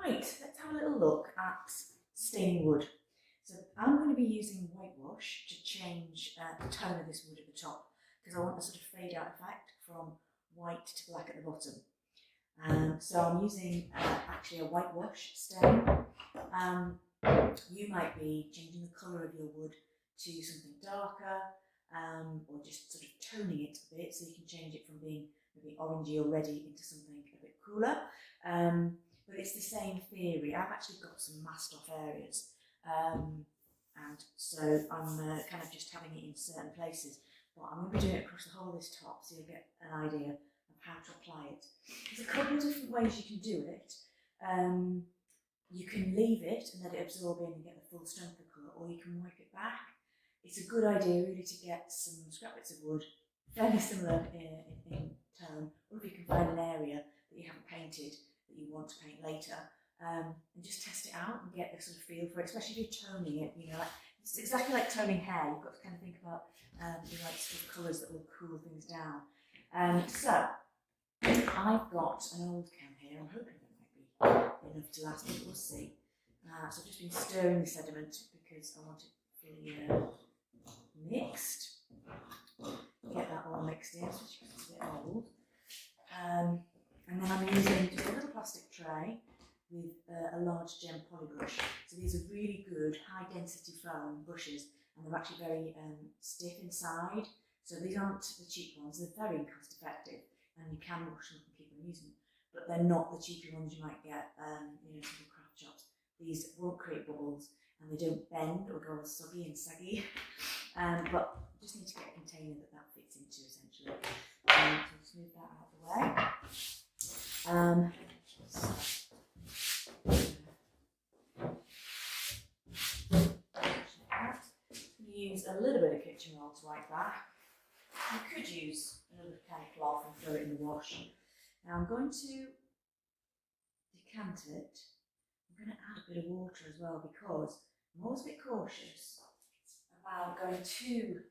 Right, let's have a little look at staining wood. So I'm going to be using whitewash to change the tone of this wood at the top, because I want a sort of fade out effect from white to black at the bottom. So I'm using actually a whitewash stain. You might be changing the colour of your wood to something darker, or just sort of toning it a bit so you can change it from being maybe orangey or reddy into something a bit cooler. But it's the same theory. I've actually got some masked off areas, and so I'm kind of just having it in certain places, but I'm going to be doing it across the whole of this top so you'll get an idea of how to apply it. There's a couple of different ways you can do it. You can leave it and let it absorb in and get the full strength of colour, or you can wipe it back. It's a good idea really to get some scrap bits of wood, fairly similar in tone, or if you can find an area that you haven't painted that you want to paint later, and just test it out and get a sort of feel for it, especially if you're toning it, you know, like, it's exactly like toning hair. You've got to kind of think about the right sort of colours that will cool things down. So I've got an old can here. I'm hoping that might be enough to last, but we'll see. So I've just been stirring the sediment because I want it fully mixed. Get that all mixed in, especially because it's a bit old. And then I'm using just a little plastic tray with a large gem polybrush. So these are really good high density foam brushes, and they're actually very stiff inside. So these aren't the cheap ones. They're very cost effective, and you can wash them and keep on using them. But they're not the cheapy ones you might get, you know, from the craft shops. These won't create bubbles, and they don't bend or go all soggy and saggy. But you just need to get a container that fits into, essentially. So just move that out of the way. Use a little bit of kitchen roll to wipe back. You could use another kind of cloth and throw it in the wash. Now I'm going to decant it. I'm going to add a bit of water as well, because I'm always a bit cautious about going too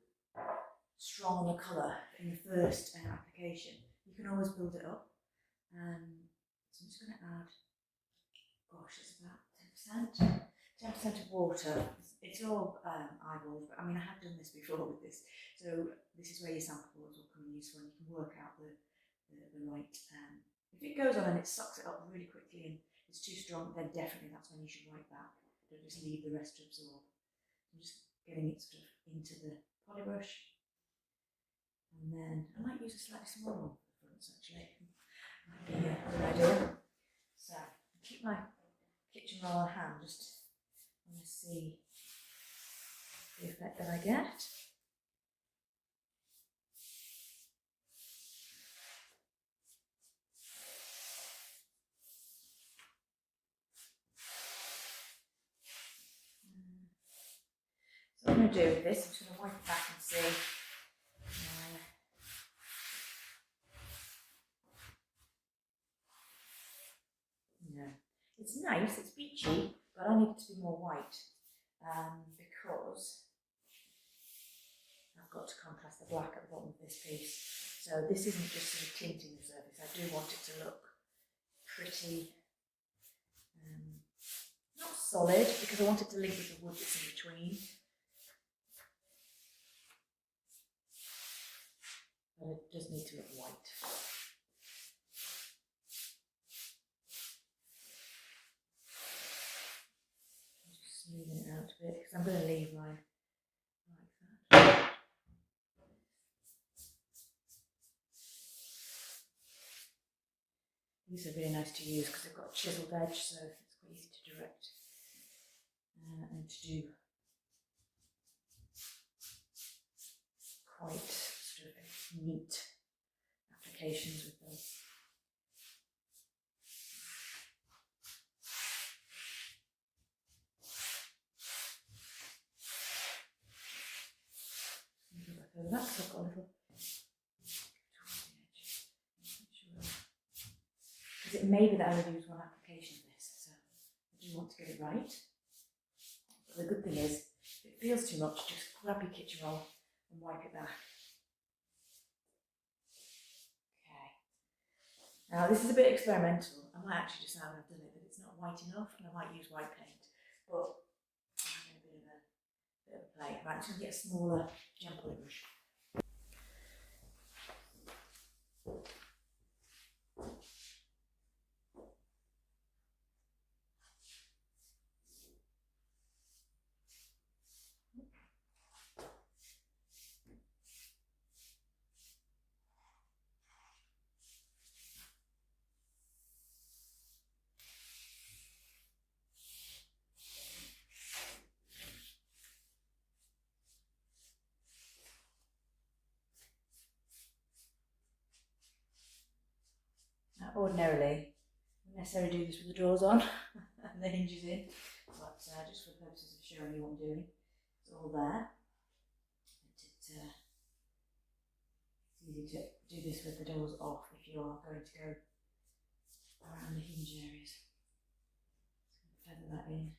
strong a colour in the first application. You can always build it up. So I'm just going to add, gosh, it's about 10% of water. It's all eyeballs, but I mean, I have done this before with this. So this is where your sample balls will come in useful, and you can work out the right. If it goes on and it sucks it up really quickly and it's too strong, then definitely that's when you should wipe back. Don't just leave the rest to absorb. I'm just getting it sort of into the polybrush. And then I might use a slightly smaller one for the fronts, actually. Might be a good idea. So keep my kitchen roll on hand, just want to see the effect that I get. So what I'm going to do with this, I'm just going to wipe it back and see. It's nice, it's beachy, but I need it to be more white, because I've got to contrast the black at the bottom of this piece. So this isn't just sort of tinting the surface. I do want it to look pretty, not solid, because I want it to link with the wood that's in between. But it does need to look white. Smoothing it out a bit, because I'm going to leave mine like that. These are really nice to use because they've got a chiseled edge, so it's quite easy to direct and to do quite sort of neat applications with those. Over that, so I've got a little towards the edge. Because it may be that I only use one application of this, so I do want to get it right. But the good thing is, if it feels too much, just grab your kitchen roll and wipe it back. Okay. Now this is a bit experimental. I might actually just now when I've done it, but it's not white enough, and I might use white paint, but I'm having a bit of a play. Right, I'm just going to get a smaller gel polish. Now, ordinarily, I wouldn't necessarily do this with the drawers on and the hinges in, but just for the purposes of showing you what I'm doing, it's all there. It's easy to do this with the doors off if you are going to go around the hinge areas. Just feather that in.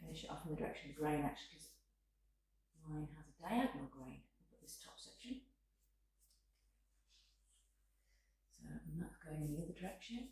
Finish it off in the direction of grain actually, because mine has a diagonal grain up at this top section. So, and that's going in the other direction.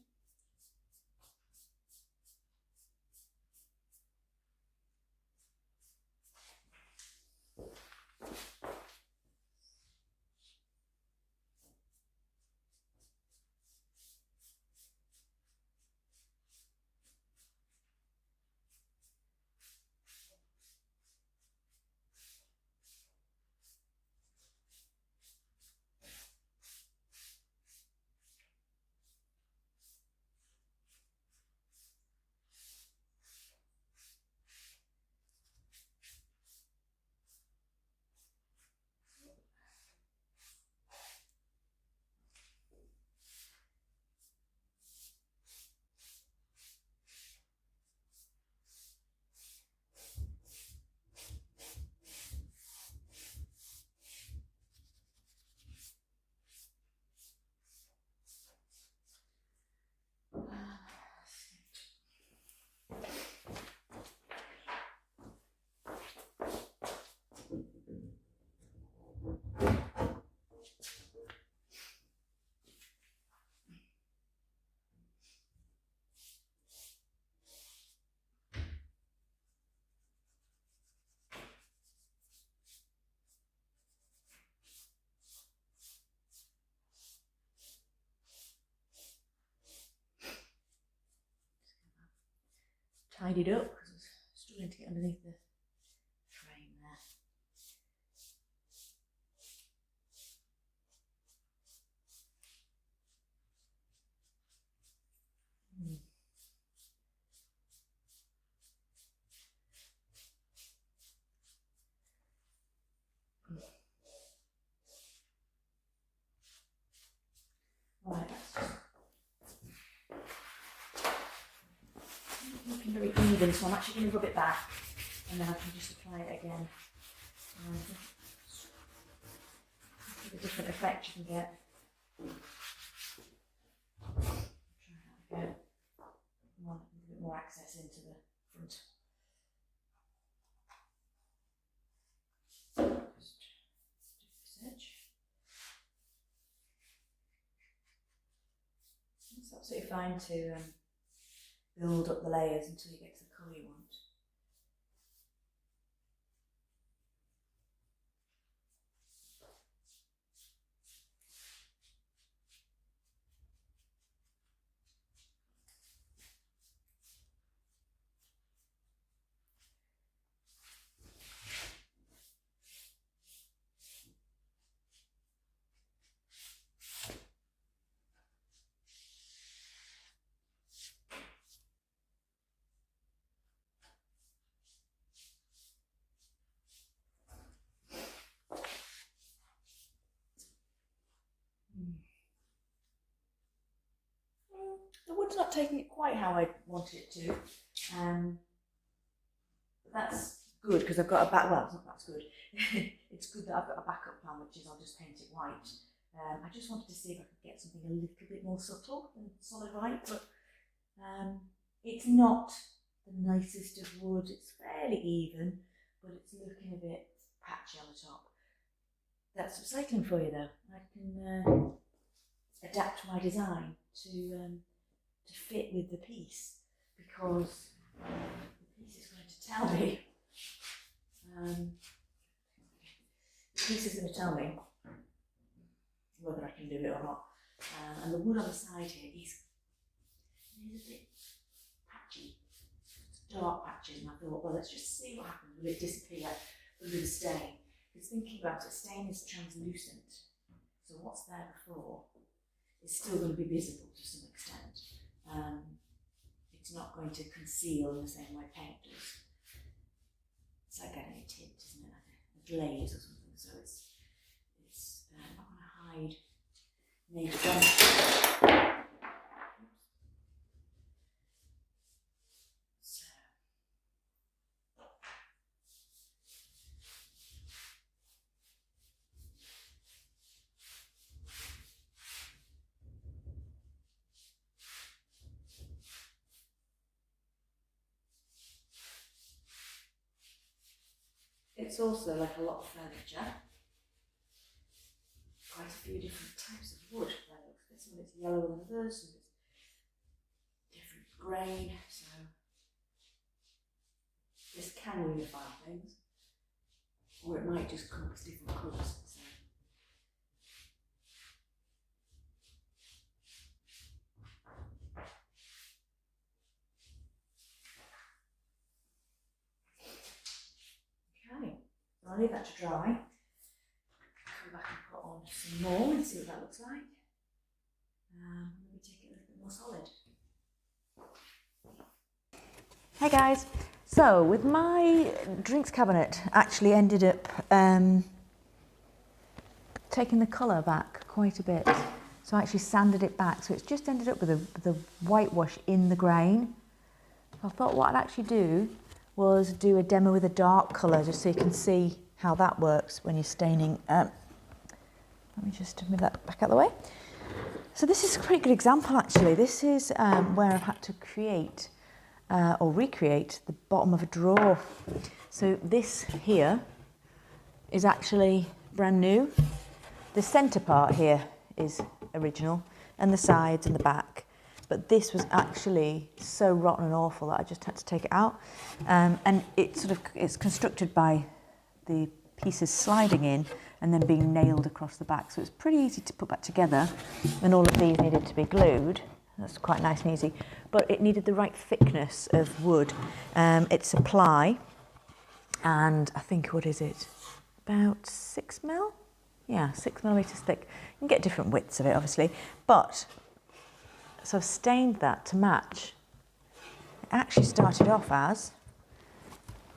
Tidied up because I was struggling to get underneath the frame there. Right, that's just looking very even, so I'm actually going to rub it back and then I can just apply it again. A different effect you can get. Try that again. A bit more access into the front. Just do this edge. It's absolutely fine to build up the layers until you get to the colour you want. The wood's not taking it quite how I wanted it to. But that's good because I've got a back. Well, it's not that's good. It's good that I've got a backup plan, which is I'll just paint it white. I just wanted to see if I could get something a little bit more subtle than solid white, but it's not the nicest of wood. It's fairly even, but it's looking a bit patchy on the top. That's upcycling for you, though. I can adapt my design to fit with the piece, because the piece is going to tell me. The piece is going to tell me whether I can do it or not. And the wood on the side here is a bit patchy. It's dark patches, and I thought, well, let's just see what happens. Will it disappear under the stain? Because thinking about it, stain is translucent. So what's there before is still going to be visible to some extent. It's not going to conceal in the same way paint does. It's like getting a tint, isn't it? Like a glaze or something. So it's not going to hide major damage. It's also like a lot of furniture. Quite a few different types of wood. This one is yellower than others, and it's different grain, so this can unify things, or it might just come up as different colours. So. Okay, so I'll leave that to dry. Come back and put on some more and see what that looks like. Maybe take it a little bit more solid. Hey guys, so with my drinks cabinet actually ended up taking the colour back quite a bit. So I actually sanded it back, so it's just ended up with the whitewash in the grain. So I thought what I'd actually do was do a demo with a dark colour, just so you can see how that works when you're staining. Let me just move that back out of the way. So this is a pretty good example actually. This is where I've had to create or recreate the bottom of a drawer. So this here is actually brand new. The centre part here is original, and the sides and the back. But this was actually so rotten and awful that I just had to take it out. And it's constructed by the pieces sliding in and then being nailed across the back. So it's pretty easy to put back together, and all of these needed to be glued. That's quite nice and easy, but it needed the right thickness of wood. It's a ply, and I think, what is it? About 6 mil? Yeah, 6 millimetres thick. You can get different widths of it, obviously, but so I've stained that to match. It actually started off as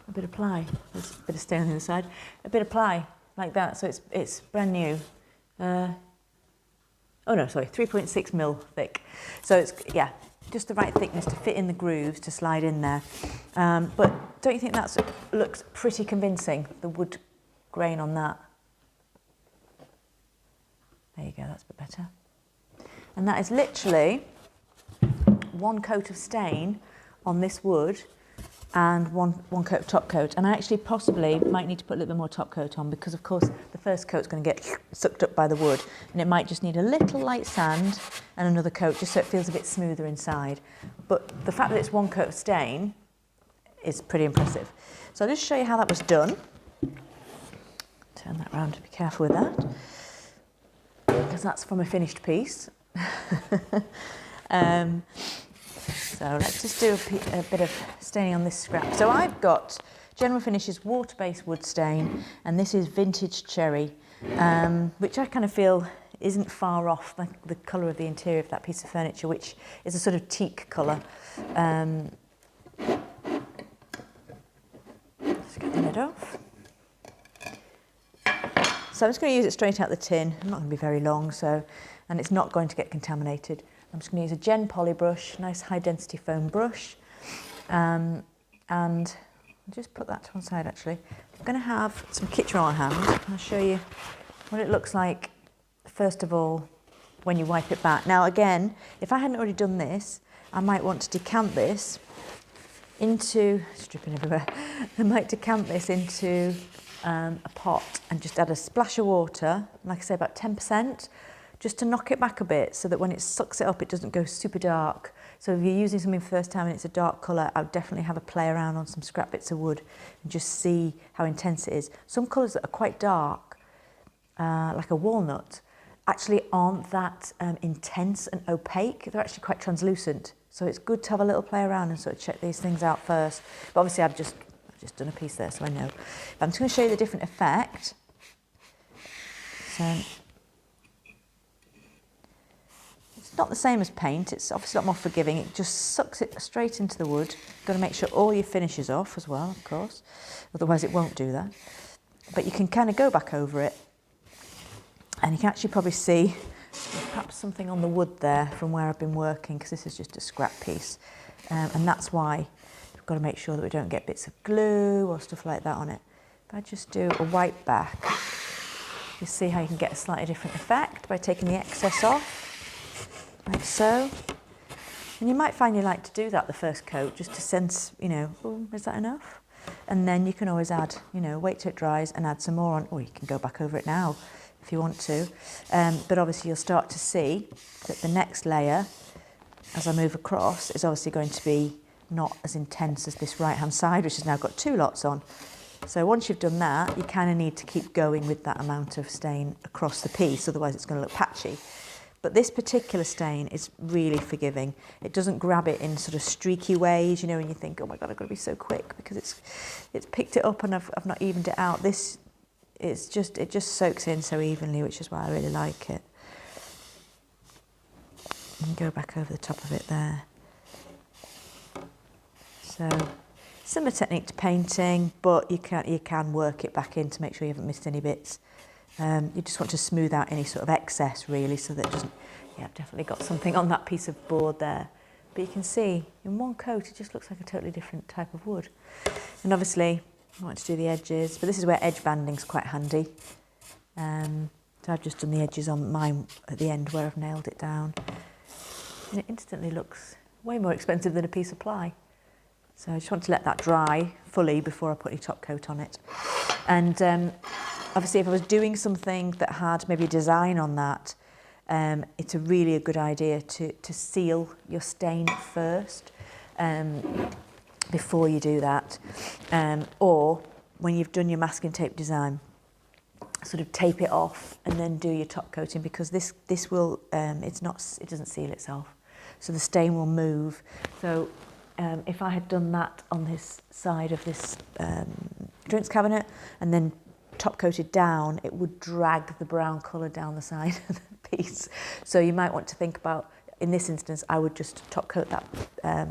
a bit of ply. There's a bit of stain on the inside. A bit of ply, like that, so it's brand new. Oh no, sorry, 3.6 mil thick. So it's, yeah, just the right thickness to fit in the grooves to slide in there. But don't you think that looks pretty convincing, the wood grain on that? There you go, that's a bit better. And that is literally one coat of stain on this wood and one coat of top coat. And I actually possibly might need to put a little bit more top coat on, because of course the first coat's going to get sucked up by the wood, and it might just need a little light sand and another coat just so it feels a bit smoother inside. But the fact that it's one coat of stain is pretty impressive. So I'll just show you how that was done. Turn that round, be careful with that, because that's from a finished piece. So let's just do a bit of staining on this scrap. So I've got General Finishes water-based wood stain, and this is vintage cherry, which I kind of feel isn't far off the colour of the interior of that piece of furniture, which is a sort of teak colour. Let's get the lid off. So I'm just going to use it straight out the tin. I'm not going to be very long, and it's not going to get contaminated. I'm just going to use a Gen Poly brush, nice high density foam brush, and I'll just put that to one side actually. I'm going to have some kitchen roll on hand. I'll show you what it looks like first of all when you wipe it back. Now again, if I hadn't already done this, I might want to decant this into, it's dripping everywhere, I might decant this into a pot and just add a splash of water, like I say about 10%, just to knock it back a bit so that when it sucks it up it doesn't go super dark. So if you're using something for the first time and it's a dark colour, I would definitely have a play around on some scrap bits of wood and just see how intense it is. Some colours that are quite dark, like a walnut, actually aren't that intense and opaque. They're actually quite translucent. So it's good to have a little play around and sort of check these things out first. But obviously I've just done a piece there, so I know. But I'm just going to show you the different effect. So it's not the same as paint. It's obviously a lot more forgiving. It just sucks it straight into the wood. You've got to make sure all your finish is off as well, of course. Otherwise it won't do that. But you can kind of go back over it. And you can actually probably see perhaps something on the wood there from where I've been working, because this is just a scrap piece. And that's why we've got to make sure that we don't get bits of glue or stuff like that on it. If I just do a wipe back, you see how you can get a slightly different effect by taking the excess off, like so. And you might find you like to do that the first coat, just to sense, you know, oh, is that enough? And then you can always add, you know, wait till it dries and add some more on, or you can go back over it now if you want to. But obviously you'll start to see that the next layer, as I move across, is obviously going to be not as intense as this right hand side, which has now got 2 lots on. So once you've done that, you kind of need to keep going with that amount of stain across the piece, otherwise it's going to look patchy. But this particular stain is really forgiving. It doesn't grab it in sort of streaky ways, you know, and you think, oh my God, I've got to be so quick because it's picked it up and I've not evened it out. This, it just soaks in so evenly, which is why I really like it. And go back over the top of it there. So similar technique to painting, but you can work it back in to make sure you haven't missed any bits. You just want to smooth out any sort of excess really, so that it doesn't, yeah, I've definitely got something on that piece of board there. But you can see in one coat it just looks like a totally different type of wood. And obviously I want to do the edges, but this is where edge banding's quite handy. So I've just done the edges on mine at the end where I've nailed it down. And it instantly looks way more expensive than a piece of ply. So I just want to let that dry fully before I put any top coat on it. And obviously if I was doing something that had maybe a design on that, it's a good idea to seal your stain first before you do that. Or when you've done your masking tape design, sort of tape it off and then do your top coating, because this will, it doesn't seal itself. So the stain will move. So if I had done that on this side of this drinks cabinet and then top coated down, it would drag the brown colour down the side of the piece. So you might want to think about, in this instance, I would just top coat that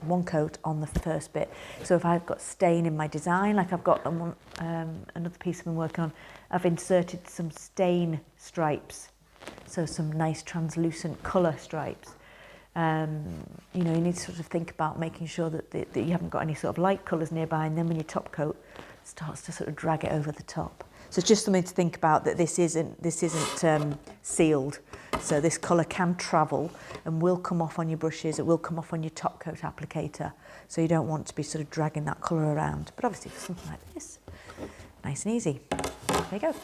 one coat on the first bit. So if I've got stain in my design, like I've got another piece I've been working on, I've inserted some stain stripes. So some nice translucent colour stripes. You know, you need to sort of think about making sure that you haven't got any sort of light colours nearby, and then when you top coat, it starts to sort of drag it over the top. So it's just something to think about, that this isn't sealed. So this colour can travel and will come off on your brushes, it will come off on your top coat applicator. So you don't want to be sort of dragging that colour around. But obviously for something like this, nice and easy. There you go.